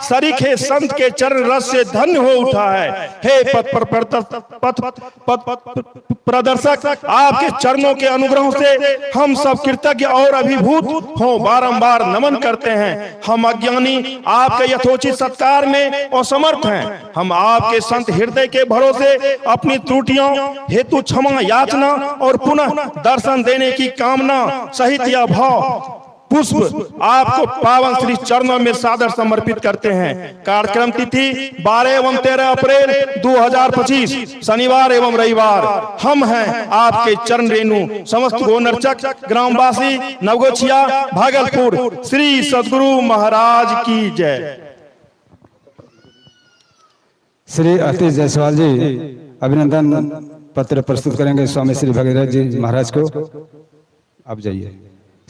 सरीखे संत के चरण रस से धन्य हो उठा है। हे पथ प्रदर्शक, आपके चरणों के अनुग्रह से हम सब कृतज्ञ और अभिभूत हो बारंबार नमन करते हैं। हम अज्ञानी आपके यथोचित सत्कार में असमर्थ हैं। हम आपके संत हृदय के भरोसे अपनी त्रुटियों हेतु क्षमा याचना और पुनः दर्शन देने की कामना सहित यह भाव पुष्प आपको पावन श्री चरणों में सादर समर्पित करते हैं। कार्यक्रम तिथि 12 एवं 13 अप्रैल 2025 शनिवार एवं रविवार। हम हैं आपके चरण रेणु समस्त गोनरचक ग्रामवासी नवगोछिया भागलपुर। श्री सद्गुरु महाराज की जय। श्री आतिश जायसवाल जी अभिनंदन पत्र प्रस्तुत करेंगे स्वामी श्री भगीरथ जी महाराज को। आप जाइए।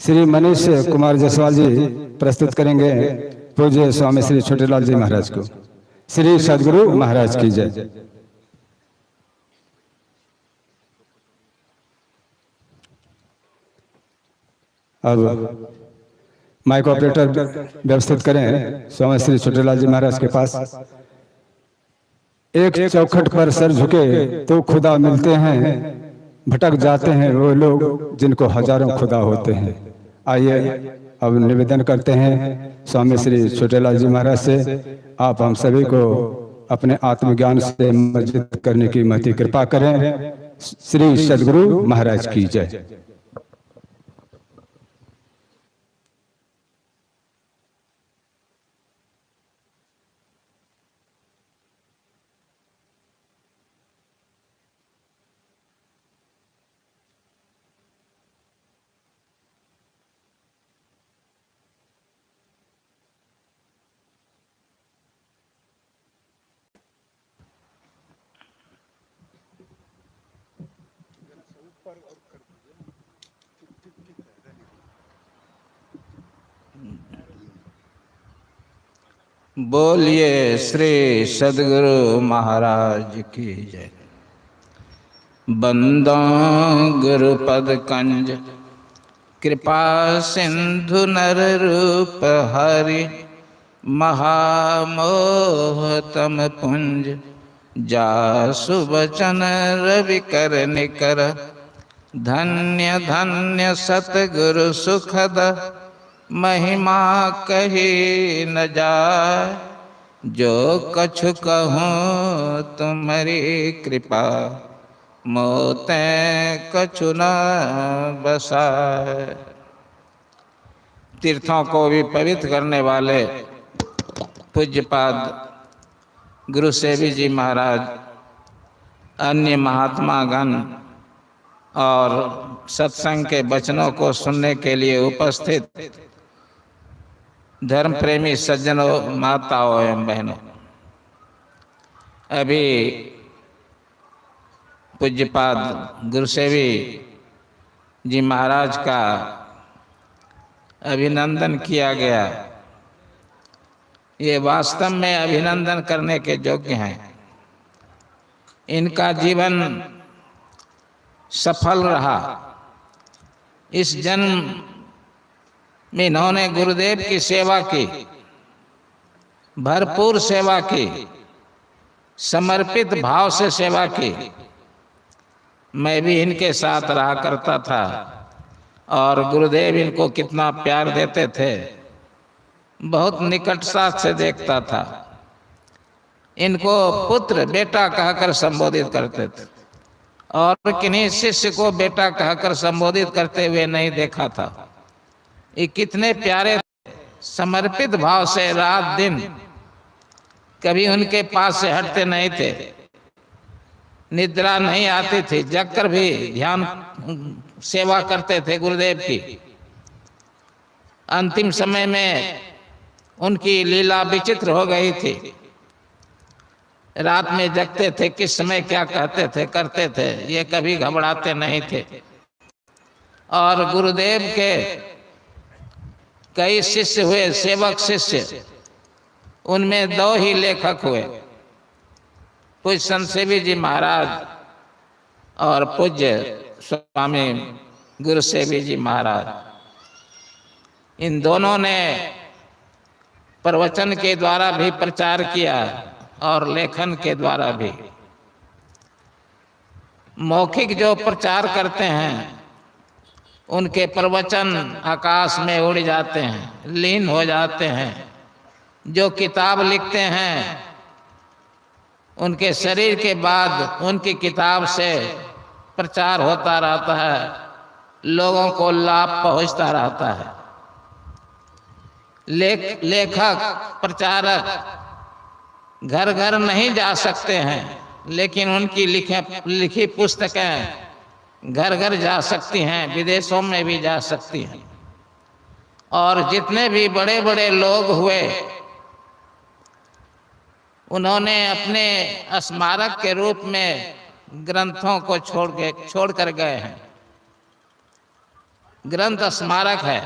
श्री मनीष कुमार जायसवाल जी प्रस्तुत करेंगे पूज्य स्वामी श्री छोटेलाल जी महाराज को। श्री सद्गुरु महाराज की जय। अब माइक ऑपरेटर व्यवस्थित करें स्वामी श्री छोटेलाल जी महाराज के पास। एक चौखट पर सर झुके तो खुदा मिलते हैं, भटक जाते हैं वो लोग जिनको हजारों खुदा होते हैं। आइए अब निवेदन करते हैं स्वामी श्री छोटेलाल जी महाराज से, आप हम सभी को अपने आत्मज्ञान से मजबूत करने की महती कृपा करें। श्री सद्गुरु महाराज की जय। बोलिए श्री सद्गुरु महाराज की जय। बंदो गुरुपद कंज कृपा सिंधु नर रूप हरि, महामोह तम पुंज जासु बचन रवि कर निकर। धन्य धन्य सतगुरु सुखद, महिमा कही न जाय। जो कछु कहूँ तुम्हारी कृपा, मोते कछु न बसाए। तीर्थों को भी पवित्र करने वाले पूज्यपाद गुरु सेवी जी महाराज, अन्य महात्मा गण और सत्संग के वचनों को सुनने के लिए उपस्थित धर्म प्रेमी सज्जनों, माताओं एवं बहनों, अभी पूज्यपाद गुरुसेवी जी महाराज का अभिनंदन किया गया। ये वास्तव में अभिनंदन करने के योग्य हैं। इनका जीवन सफल रहा। इस जन्म में इन्होंने गुरुदेव की सेवा की, भरपूर सेवा की, समर्पित भाव से सेवा की। मैं भी इनके साथ रहा करता था और गुरुदेव इनको कितना प्यार देते थे, बहुत निकटता से देखता था। इनको पुत्र बेटा कहकर संबोधित करते थे और किन्हीं शिष्य को बेटा कहकर संबोधित करते हुए नहीं देखा था। ये कितने प्यारे थे, समर्पित भाव से रात दिन कभी उनके पास से हटते नहीं थे। निद्रा नहीं आती थी, जगकर भी ध्यान सेवा करते थे गुरुदेव की। अंतिम समय में उनकी लीला विचित्र हो गई थी। रात में जगते थे, किस समय क्या कहते थे करते थे, ये कभी घबराते नहीं थे। और गुरुदेव के कई शिष्य हुए, सेवक शिष्य, उनमें 2 ही लेखक हुए, पूज्य संत सेवी जी महाराज और पूज्य स्वामी गुरु सेवी जी महाराज। इन दोनों ने प्रवचन के द्वारा भी प्रचार किया और लेखन के द्वारा भी। मौखिक जो प्रचार करते हैं उनके प्रवचन आकाश में उड़ जाते हैं, लीन हो जाते हैं। जो किताब लिखते हैं उनके शरीर के बाद उनकी किताब से प्रचार होता रहता है, लोगों को लाभ पहुंचता रहता है। लेखक प्रचारक घर घर नहीं जा सकते हैं, लेकिन उनकी लिखी पुस्तकें घर घर जा सकती हैं, विदेशों में भी जा सकती हैं। और जितने भी बड़े बड़े लोग हुए उन्होंने अपने स्मारक के रूप में ग्रंथों को छोड़ कर गए हैं। ग्रंथ स्मारक है।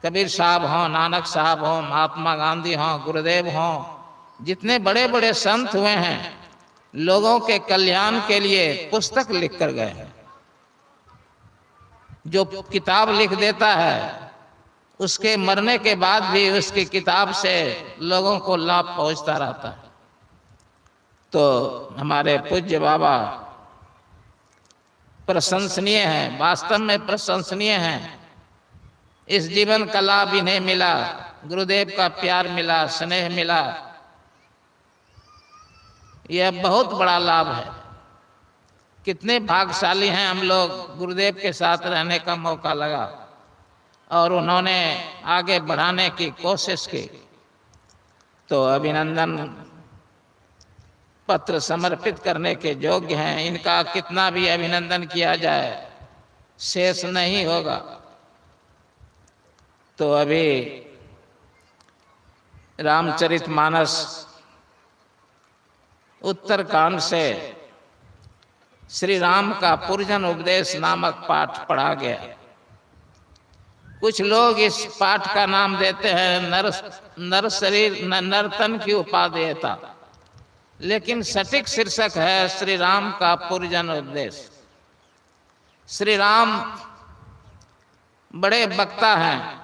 कबीर साहब हों, नानक साहब हों, महात्मा गांधी हों, गुरुदेव हों, जितने बड़े बड़े संत हुए हैं लोगों के कल्याण के लिए पुस्तक लिख कर गए हैं। जो किताब लिख देता है उसके मरने के बाद भी उसकी किताब से लोगों को लाभ पहुंचता रहता है। तो हमारे पूज्य बाबा प्रशंसनीय हैं, वास्तव में प्रशंसनीय हैं। इस जीवन का लाभ इन्हें मिला, गुरुदेव का प्यार मिला, स्नेह मिला, यह बहुत बड़ा लाभ है। कितने भाग्यशाली हैं हम लोग, गुरुदेव के साथ रहने का मौका लगा और उन्होंने आगे बढ़ाने की कोशिश की। तो अभिनंदन पत्र समर्पित करने के योग्य हैं। इनका कितना भी अभिनंदन किया जाए शेष नहीं होगा। तो अभी रामचरितमानस उत्तरकांड से श्री राम का पुरजन उपदेश नामक पाठ पढ़ा गया। कुछ लोग इस पाठ का नाम देते हैं नर शरीर नर्तन की उपादेयता, लेकिन सटीक शीर्षक है श्री राम का पुरजन उपदेश। श्री राम बड़े वक्ता हैं।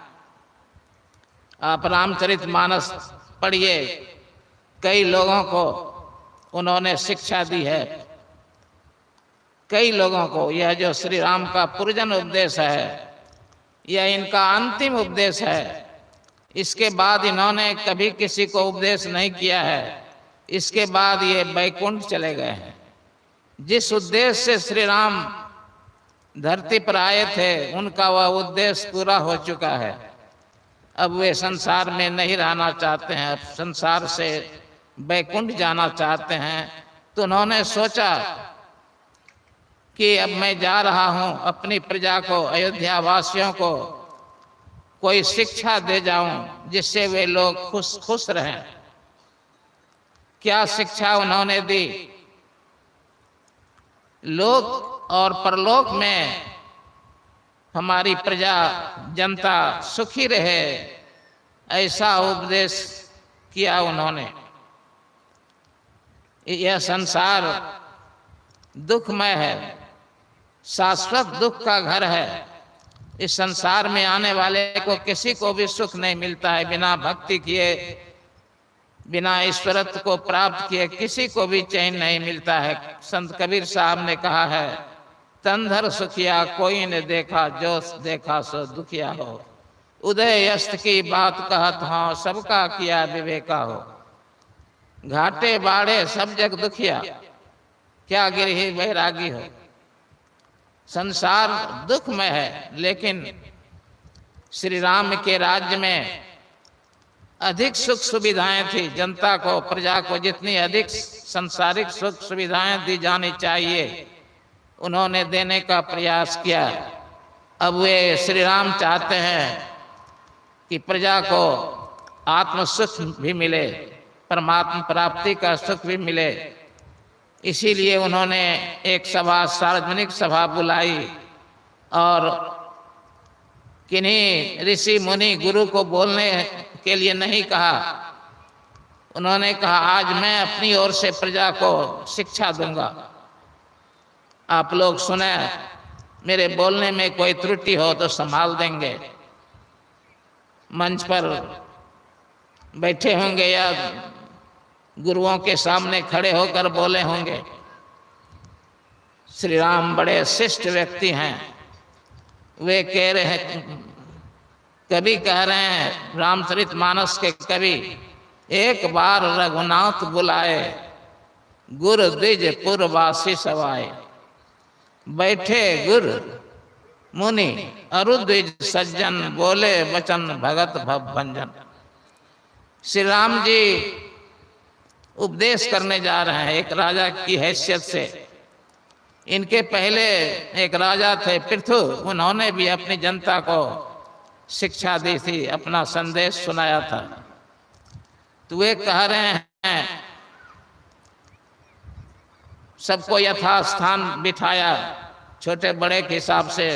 आप रामचरितमानस पढ़िए, कई लोगों को उन्होंने शिक्षा दी है। कई लोगों को यह जो श्री राम का पुरजन उपदेश है यह इनका अंतिम उपदेश है। इसके बाद इन्होंने कभी किसी को उपदेश नहीं किया है। इसके बाद ये बैकुंठ चले गए हैं। जिस उद्देश्य से श्री राम धरती पर आए थे उनका वह उद्देश्य पूरा हो चुका है। अब वे संसार में नहीं रहना चाहते हैं, अब संसार से बैकुंठ जाना चाहते हैं। तो उन्होंने सोचा कि अब मैं जा रहा हूं, अपनी प्रजा को, अयोध्या वासियों को कोई शिक्षा दे जाऊं जिससे वे लोग खुश रहें। क्या शिक्षा उन्होंने दी? लोक और परलोक में हमारी प्रजा जनता सुखी रहे, ऐसा उपदेश किया उन्होंने। यह संसार दुखमय है, शाश्वत दुख का घर है। इस संसार में आने वाले को किसी को भी सुख नहीं मिलता है। बिना भक्ति किए, बिना ईश्वरत्व को प्राप्त किए किसी को भी चैन नहीं मिलता है। संत कबीर साहब ने कहा है, तंधर सुखिया कोई ने देखा, जो देखा सो दुखिया हो। उदय अस्त की बात कहत हो, सबका किया विवेका हो। घाटे बाड़े सब जग दुखिया, क्या गिरही वैरागी हो। संसार दुखमय है, लेकिन श्री राम के राज्य में अधिक सुख सुविधाएं थी। जनता को, प्रजा को जितनी अधिक संसारिक सुख सुविधाएं दी जानी चाहिए उन्होंने देने का प्रयास किया। अब वे श्री राम चाहते हैं कि प्रजा को आत्म सुख भी मिले, परमात्मा प्राप्ति का सुख भी मिले। इसीलिए उन्होंने एक सभा, सार्वजनिक सभा बुलाई और किन्हीं ऋषि मुनि गुरु को बोलने के लिए नहीं कहा। उन्होंने कहा, आज मैं अपनी ओर से प्रजा को शिक्षा दूंगा, आप लोग सुने। मेरे बोलने में कोई त्रुटि हो तो संभाल देंगे। मंच पर बैठे होंगे या गुरुओं के सामने खड़े होकर बोले होंगे। श्री राम बड़े शिष्ट व्यक्ति हैं। वे कह रहे हैं, कवि कह रहे हैं, रामचरितमानस के कवि, एक बार रघुनाथ बुलाए, गुर द्विज पुरवासी सवाए। बैठे गुर मुनि अरु द्विज सज्जन, बोले वचन भगत भव भंजन। श्री राम जी उपदेश करने जा रहे हैं एक राजा की हैसियत से। इनके पहले एक राजा थे पृथु, उन्होंने भी अपनी जनता को शिक्षा दी थी, अपना संदेश सुनाया था। तो वे कह रहे हैं, सबको यथास्थान बिठाया छोटे बड़े के हिसाब से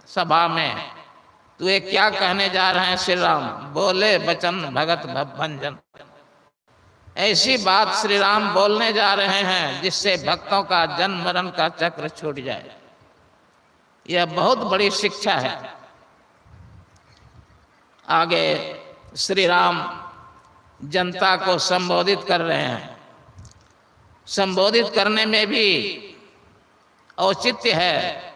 सभा में। तो वे क्या कहने जा रहे हैं श्री राम, बोले वचन भगत भव भंजन। ऐसी बात श्री राम बोलने जा रहे हैं जिससे भक्तों का जन्म मरण का चक्र छूट जाए। यह बहुत बड़ी शिक्षा है। आगे श्री राम जनता को संबोधित कर रहे हैं। संबोधित करने में भी औचित्य है।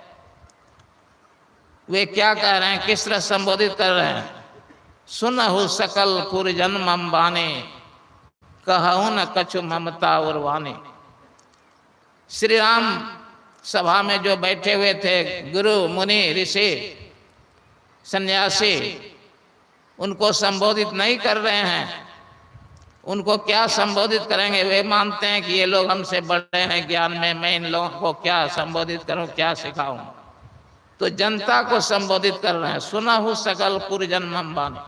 वे क्या कह रहे हैं, किस तरह संबोधित कर रहे हैं। सुनहु सकल पुरजन मम्बाने, कहूँ न कछु ममता उर्वाने। श्री राम सभा में जो बैठे हुए थे गुरु मुनि ऋषि सन्यासी, उनको संबोधित नहीं कर रहे हैं। उनको क्या संबोधित करेंगे। वे मानते हैं कि ये लोग हमसे बड़े हैं ज्ञान में, मैं इन लोगों को क्या संबोधित करूं, क्या सिखाऊं। तो जनता को संबोधित कर रहे हैं। सुनहु सकल पुरजन मम्बाने,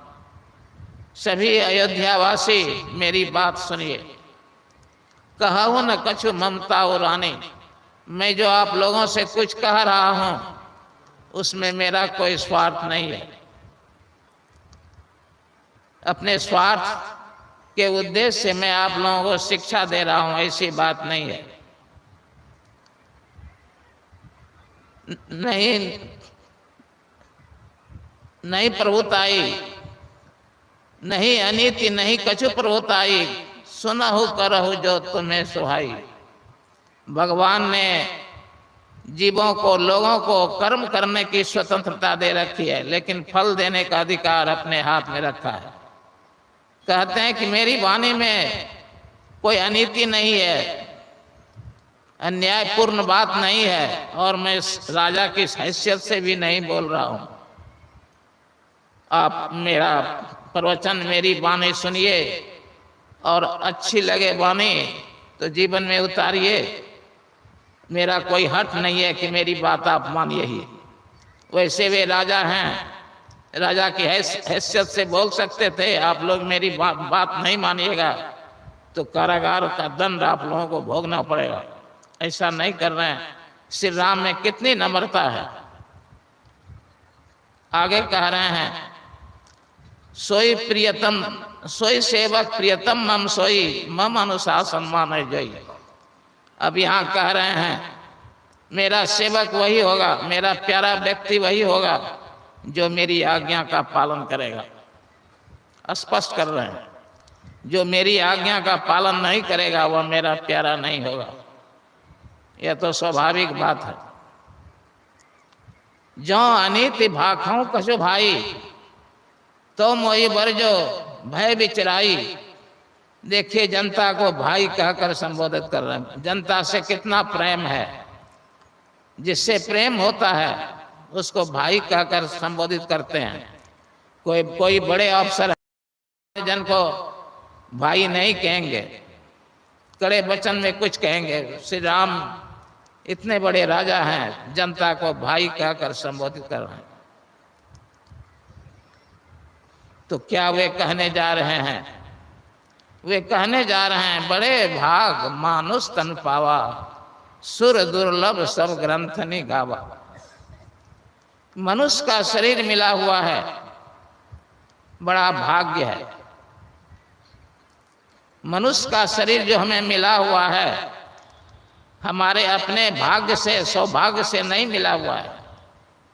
सभी अयोध्यावासी मेरी बात सुनिए। कहूँ न कछु ममता उरानी, मैं जो आप लोगों से कुछ कह रहा हूं उसमें मेरा कोई स्वार्थ नहीं है। अपने स्वार्थ के उद्देश्य से मैं आप लोगों को शिक्षा दे रहा हूं, ऐसी बात नहीं है। नहीं प्रभुताई, नहीं अनीति, नहीं कछु प्रभुताई, सुनहु करहु जो तुम्हें सुहाई। भगवान ने जीवों को, लोगों को कर्म करने की स्वतंत्रता दे रखी है, लेकिन फल देने का अधिकार अपने हाथ में रखा है। कहते हैं कि मेरी वाणी में कोई अनीति नहीं है, अन्यायपूर्ण बात नहीं है, और मैं राजा की हैसियत से भी नहीं बोल रहा हूं। आप मेरा प्रवचन, मेरी वाणी सुनिए और अच्छी लगे वाणी तो जीवन में उतारिए। मेरा कोई हट नहीं है कि मेरी बात आप मानिए ही। वैसे वे राजा हैं, राजा की हैसियत से बोल सकते थे, आप लोग मेरी बात नहीं मानिएगा तो कारागार का दंड आप लोगों को भोगना पड़ेगा। ऐसा नहीं कर रहे हैं। श्री राम में कितनी नम्रता है। आगे कह रहे हैं, सोई प्रियतम, सोई सेवक प्रियतम मम सोई, मम अनुशासन माने जोई। अब यहाँ कह रहे हैं मेरा सेवक वही होगा, मेरा प्यारा व्यक्ति वही होगा जो मेरी आज्ञा का पालन करेगा। स्पष्ट कर रहे हैं, जो मेरी आज्ञा का पालन नहीं करेगा वह मेरा प्यारा नहीं होगा। यह तो स्वाभाविक बात है। जो अनीति भाखों कछु भाई, तो मोई बरजो भय बिचराई। देखिए जनता को भाई कहकर संबोधित कर रहे हैं। जनता से कितना प्रेम है। जिससे प्रेम होता है उसको भाई कहकर संबोधित करते हैं। कोई बड़े अफसर जन को भाई नहीं कहेंगे, कड़े वचन में कुछ कहेंगे। श्री राम इतने बड़े राजा हैं, जनता को भाई कहकर संबोधित कर रहे हैं। तो क्या वे कहने जा रहे हैं? वे कहने जा रहे हैं, बड़े भाग मानुष तन पावा, सुर दुर्लभ सब ग्रंथनि गावा। मनुष्य का शरीर मिला हुआ है, बड़ा भाग्य है। मनुष्य का शरीर जो हमें मिला हुआ है, हमारे अपने भाग्य से, सौभाग्य से नहीं मिला हुआ है।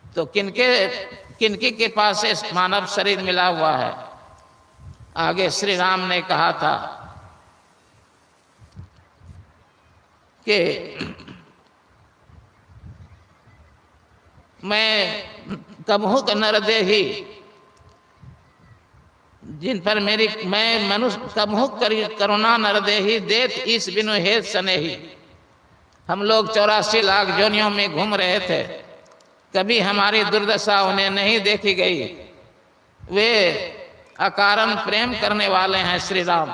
तो किनके के पास से मानव शरीर मिला हुआ है? आगे श्री राम ने कहा था कि मैं कबहू का नरदेही जिन पर मेरी मैं मनुष्य कबहू करुणा नरदेही देत इस बिनु हेत सनेही। हम लोग 84 लाख जोनियों में घूम रहे थे, कभी हमारी दुर्दशा उन्हें नहीं देखी गई। वे अकारण प्रेम करने वाले हैं श्री राम,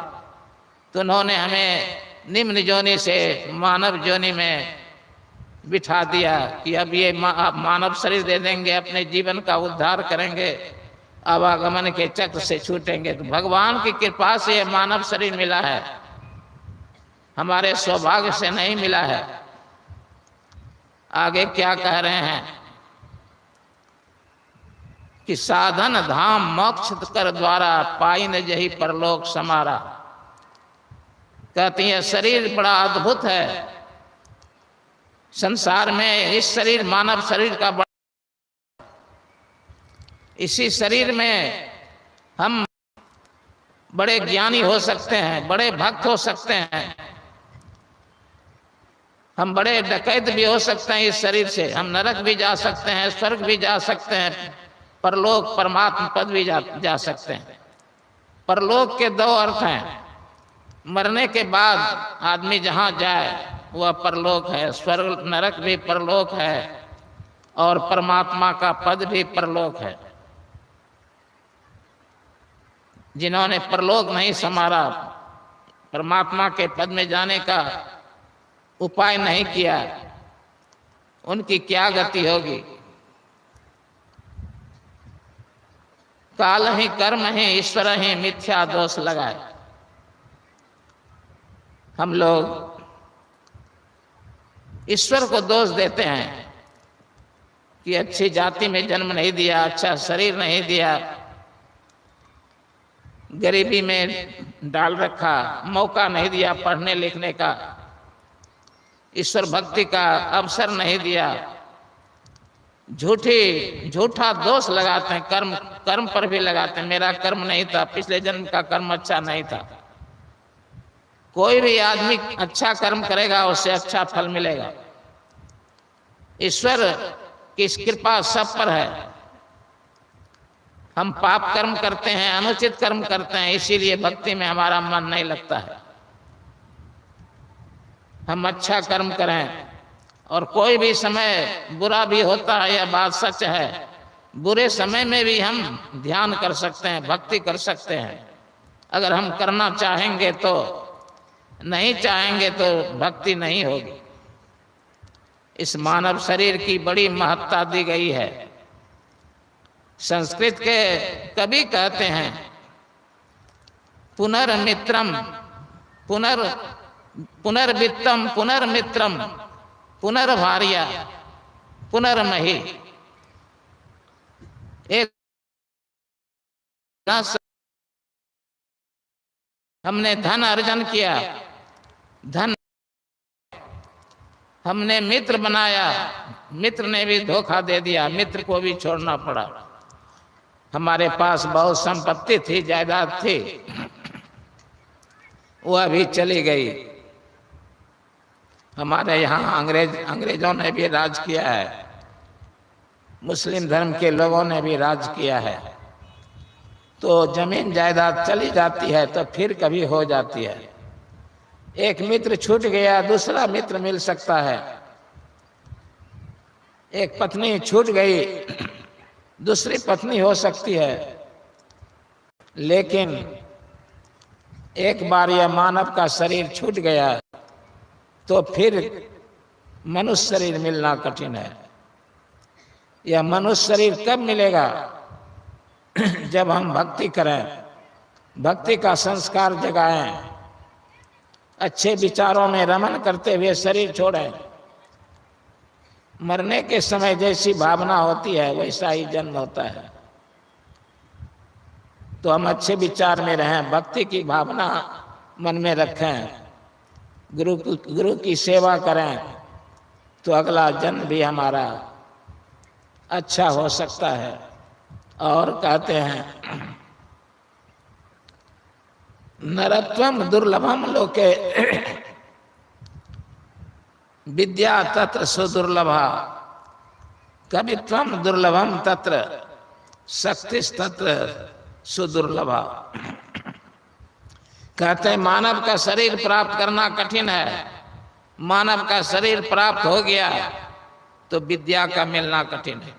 तो उन्होंने हमें निम्न जोनि से मानव जोनि में बिठा दिया कि अब ये मानव शरीर दे देंगे, अपने जीवन का उद्धार करेंगे, आवागमन के चक्र से छूटेंगे। तो भगवान की कृपा से ये मानव शरीर मिला है, हमारे सौभाग्य से नहीं मिला है। आगे क्या कह रहे हैं कि साधन धाम मोक्ष कर द्वारा पाई न जही परलोक समारा। कहती है शरीर बड़ा अद्भुत है, संसार में इस शरीर मानव शरीर का बड़ा, इसी शरीर में हम बड़े ज्ञानी हो सकते हैं, बड़े भक्त हो सकते हैं, हम बड़े डकैत भी हो सकते हैं इस शरीर से, हम नरक भी जा सकते हैं, स्वर्ग भी जा सकते हैं, परलोक परमात्मा पद भी जा सकते हैं। परलोक के दो अर्थ हैं, मरने के बाद आदमी जहाँ जाए वह परलोक है, स्वर्ग नरक भी परलोक है और परमात्मा का पद भी परलोक है। जिन्होंने परलोक नहीं संवारा, परमात्मा के पद में जाने का उपाय नहीं किया, उनकी क्या गति होगी। काल ही कर्म ही ईश्वर ही मिथ्या दोष लगाए। हम लोग ईश्वर को दोष देते हैं कि अच्छी जाति में जन्म नहीं दिया, अच्छा शरीर नहीं दिया, गरीबी में डाल रखा, मौका नहीं दिया पढ़ने लिखने का, ईश्वर भक्ति का अवसर नहीं दिया। झूठा दोष लगाते हैं, कर्म पर भी लगाते हैं। मेरा कर्म नहीं था, पिछले जन्म का कर्म अच्छा नहीं था। कोई भी आदमी अच्छा कर्म करेगा उससे अच्छा फल मिलेगा। ईश्वर की कृपा सब पर है। हम पाप कर्म करते हैं, अनुचित कर्म करते हैं, इसीलिए भक्ति में हमारा मन नहीं लगता है। हम अच्छा कर्म करें, और कोई भी समय बुरा भी होता है, यह बात सच है। बुरे समय में भी हम ध्यान कर सकते हैं, भक्ति कर सकते हैं, अगर हम करना चाहेंगे तो। नहीं चाहेंगे तो भक्ति नहीं होगी। इस मानव शरीर की बड़ी महत्ता दी गई है। संस्कृत के कवि कहते हैं पुनर्मित्रम पुनर्वित्तम पुनर्मित्रम पुनर्भार्या पुनर्मही। एक हमने धन अर्जन किया, धन हमने मित्र बनाया, मित्र ने भी धोखा दे दिया, मित्र को भी छोड़ना पड़ा। हमारे पास बहुत संपत्ति थी, जायदाद थी, वह भी चली गई। हमारे यहाँ अंग्रेजों ने भी राज किया है, मुस्लिम धर्म के लोगों ने भी राज किया है। तो जमीन जायदाद चली जाती है तो फिर कभी हो जाती है। एक मित्र छूट गया, दूसरा मित्र मिल सकता है। एक पत्नी छूट गई, दूसरी पत्नी हो सकती है। लेकिन एक बार यह मानव का शरीर छूट गया तो फिर मनुष्य शरीर मिलना कठिन है। यह मनुष्य शरीर कब मिलेगा? जब हम भक्ति करें, भक्ति का संस्कार जगाएं, अच्छे विचारों में रमन करते हुए शरीर छोड़ें। मरने के समय जैसी भावना होती है वैसा ही जन्म होता है। तो हम अच्छे विचार में रहें, भक्ति की भावना मन में रखें, गुरु की सेवा करें, तो अगला जन्म भी हमारा अच्छा हो सकता है। और कहते हैं नरत्वम दुर्लभम लोके विद्या तत्र सुदुर्लभा कवित्वम दुर्लभम तत्र शक्तिस्तत्र सुदुर्लभा। कहते हैं मानव का शरीर प्राप्त करना कठिन है, मानव का शरीर प्राप्त हो गया तो विद्या का मिलना कठिन है।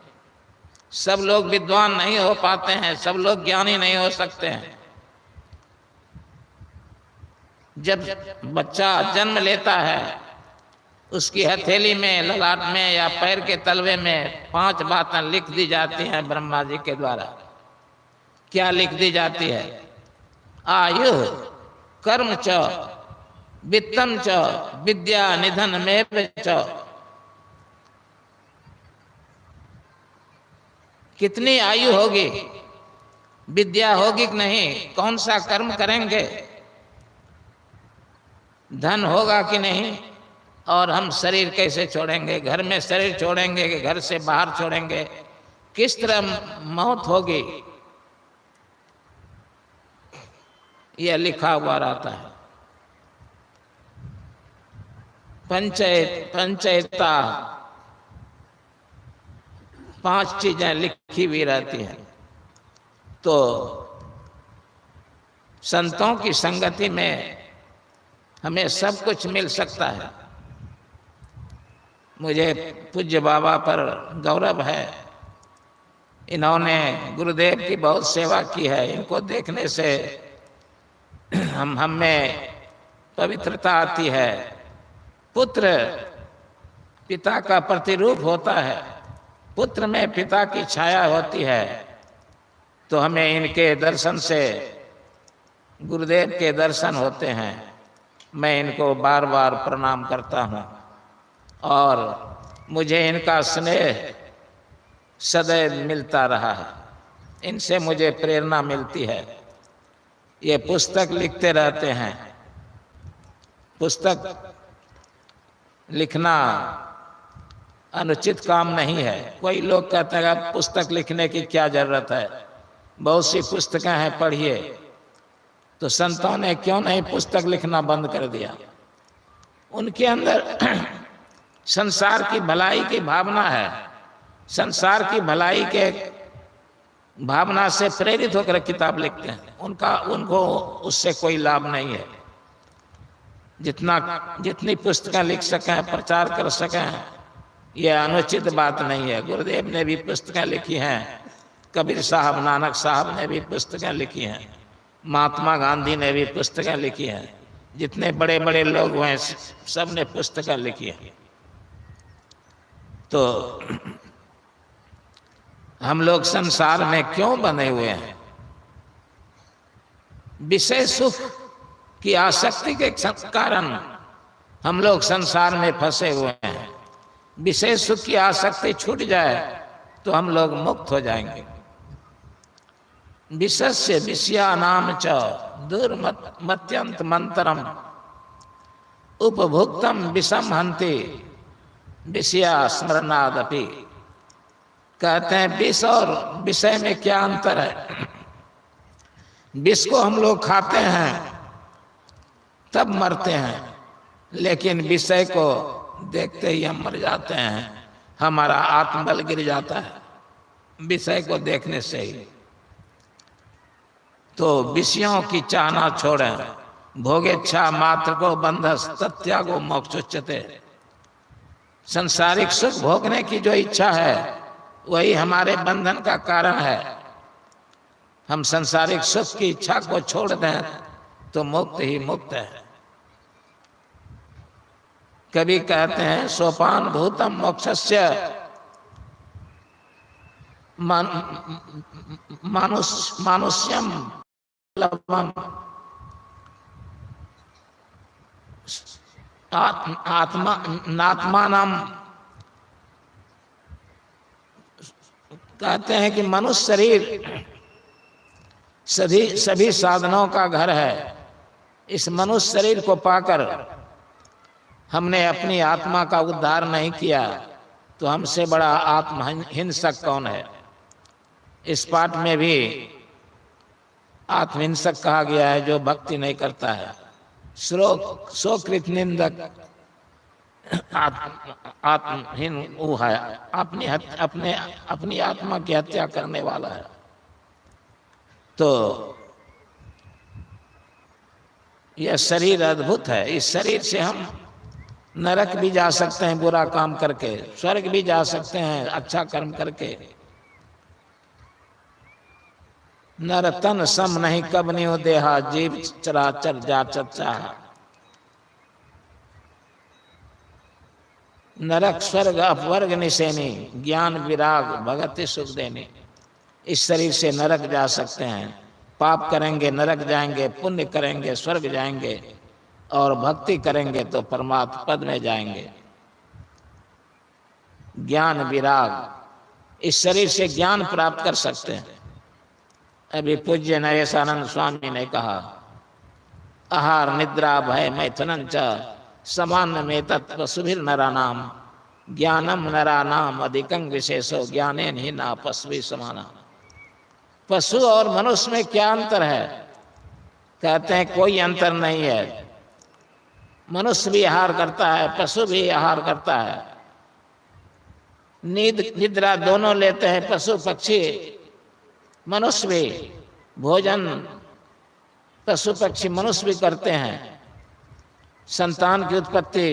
सब लोग विद्वान नहीं हो पाते हैं, सब लोग ज्ञानी नहीं हो सकते हैं। जब बच्चा जन्म लेता है उसकी हथेली में, ललाट में या पैर के तलवे में 5 बातें लिख दी जाती हैं ब्रह्मा जी के द्वारा। क्या लिख दी जाती है? आयु कर्म च वित्तम च विद्या निधन में च। कितनी आयु होगी, विद्या होगी कि नहीं, कौन सा कर्म करेंगे, धन होगा कि नहीं, और हम शरीर कैसे छोड़ेंगे, घर में शरीर छोड़ेंगे कि घर से बाहर छोड़ेंगे, किस तरह मौत होगी, यह लिखा हुआ रहता है। पंचयता 5 चीजें लिखी हुई रहती हैं। तो संतों की संगति में हमें सब कुछ मिल सकता है। मुझे पूज्य बाबा पर गौरव है, इन्होंने गुरुदेव की बहुत सेवा की है। इनको देखने से हम में पवित्रता आती है। पुत्र पिता का प्रतिरूप होता है, पुत्र में पिता की छाया होती है। तो हमें इनके दर्शन से गुरुदेव के दर्शन होते हैं। मैं इनको बार बार प्रणाम करता हूँ और मुझे इनका स्नेह सदैव मिलता रहा है। इनसे मुझे प्रेरणा मिलती है। ये पुस्तक लिखते रहते हैं। पुस्तक लिखना अनुचित काम नहीं है। कोई लोग कहते हैं पुस्तक लिखने की क्या जरूरत है, बहुत सी पुस्तकें हैं, पढ़िए। तो संतों ने क्यों नहीं पुस्तक लिखना बंद कर दिया? उनके अंदर संसार की भलाई की भावना है। संसार की भलाई के भावना से प्रेरित होकर किताब लिखते हैं। उनको उससे कोई लाभ नहीं है। जितनी पुस्तकें लिख सकें, प्रचार कर सकें, यह अनुचित बात नहीं है। गुरुदेव ने भी पुस्तकें लिखी हैं, कबीर साहब, नानक साहब ने भी पुस्तकें लिखी हैं, महात्मा गांधी ने भी पुस्तकें लिखी हैं। जितने बड़े बड़े लोग हुए सब ने पुस्तकें लिखी हैं। तो हम लोग संसार में क्यों बने हुए हैं? विषय सुख की आसक्ति के कारण हम लोग संसार में फंसे हुए हैं। विषय सुख की आसक्ति छूट जाए तो हम लोग मुक्त हो जाएंगे। विषस्य विषयानाम च दुर्मत्यंत मंतरम उपभुक्तम विषम हन्ति विषया स्मरणादपि। कहते हैं विष और विषय में क्या अंतर है? विष को हम लोग खाते हैं तब मरते हैं, लेकिन विषय को देखते ही हम मर जाते हैं। हमारा आत्मबल गिर जाता है विषय को देखने से ही। तो विषयों की चाहना छोड़ें। भोगेच्छा मात्र को बंधस तत्यागो मोक्षोच्यते। संसारिक सुख भोगने की जो इच्छा है वही हमारे बंधन का कारण है। हम संसारिक सुख की इच्छा को छोड़ दें तो मुक्त ही मुक्त है। कभी कहते हैं सोपान भूतम मोक्षस्य मानुष्यम लवम आत्मानम। कहते हैं कि मनुष्य शरीर सभी साधनों का घर है। इस मनुष्य शरीर को पाकर हमने अपनी आत्मा का उद्धार नहीं किया तो हमसे बड़ा आत्महिंसक कौन है? इस पाठ में भी आत्महिंसक कहा गया है जो भक्ति नहीं करता है। स्वकृत निंदक आत्महीन वो है, अपनी आत्मा की हत्या करने वाला है। तो यह शरीर अद्भुत है। इस शरीर से हम नरक भी जा सकते हैं बुरा काम करके, स्वर्ग भी जा सकते हैं अच्छा कर्म करके। नर तन सम नहीं कब नहीं देहा, जीव चराचर जा चचा। नरक स्वर्ग अपवर्ग निसेनी, ज्ञान विराग भगति सुख देनी। इस शरीर से नरक जा सकते हैं, पाप करेंगे नरक जाएंगे, पुण्य करेंगे स्वर्ग जाएंगे, और भक्ति करेंगे तो परमात्मा पद में जाएंगे। ज्ञान विराग, इस शरीर से ज्ञान प्राप्त कर सकते हैं। अभी पूज्य नरेशानंद स्वामी ने कहा, आहार निद्रा भय मैथुनन च सामान्य में तत्व सुभिर नरानाम, ज्ञानम नरानाम अधिकं विशेषो ज्ञानेन ही ना पशु समाना। पशु और मनुष्य में क्या अंतर है? कहते हैं कोई अंतर नहीं है। मनुष्य भी आहार करता है, पशु भी आहार करता है, नींद निद्रा दोनों लेते हैं पशु पक्षी, मनुष्य भी। भोजन पशु पक्षी मनुष्य भी करते हैं। संतान की उत्पत्ति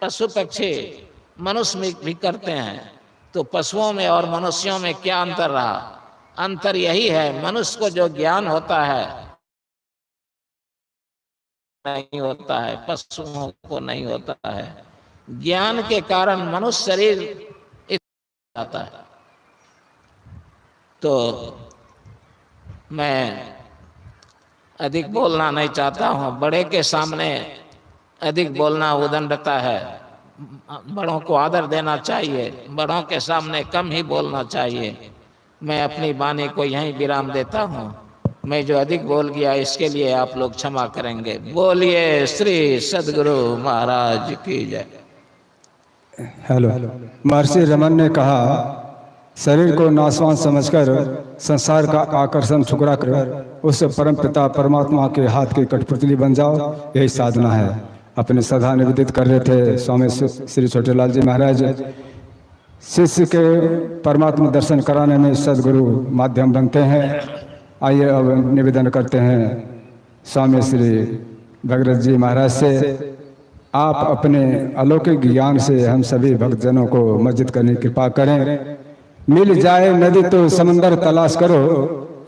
पशु पक्षी मनुष्य भी करते हैं। तो पशुओं में और मनुष्यों में क्या अंतर रहा? अंतर यही है, मनुष्य को जो ज्ञान होता है नहीं होता है, पशुओं को नहीं होता है। ज्ञान के कारण मनुष्य शरीर आता है। तो मैं अधिक बोलना नहीं चाहता हूँ, बड़े के सामने अधिक बोलना उदंडता है। बड़ों को आदर देना चाहिए, बड़ों के सामने कम ही बोलना चाहिए। मैं अपनी वाणी को यहीं विराम देता हूँ। मैं जो अधिक बोल गया इसके लिए आप लोग क्षमा करेंगे। बोलिए श्री सद्गुरु महाराज की जय। हेलो। महर्षि रमन ने कहा, शरीर को नाशवान समझकर संसार का आकर्षण ठुकरा कर उस परम पिता परमात्मा के हाथ की कठपुतली बन जाओ, यही साधना है। अपनी श्रद्धा निवेदित कर रहे थे स्वामी श्री छोटेलाल जी महाराज। शिष्य के परमात्मा दर्शन कराने में सदगुरु माध्यम बनते हैं। आइए अब निवेदन करते हैं स्वामी श्री भगरथ जी महाराज से, आप अपने अलौकिक ज्ञान से हम सभी भक्तजनों को मस्जिद करने की कृपा करें। मिल जाए नदी तो समंदर तलाश करो,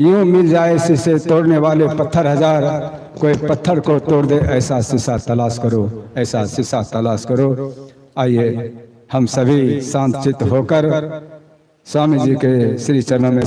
यूं मिल जाए शीशे तोड़ने वाले पत्थर हजार, कोई पत्थर को तोड़ दे ऐसा शीशा तलाश करो, ऐसा शीशा तलाश करो। आइए हम सभी शांत चित्त होकर स्वामी जी के श्री चरणों में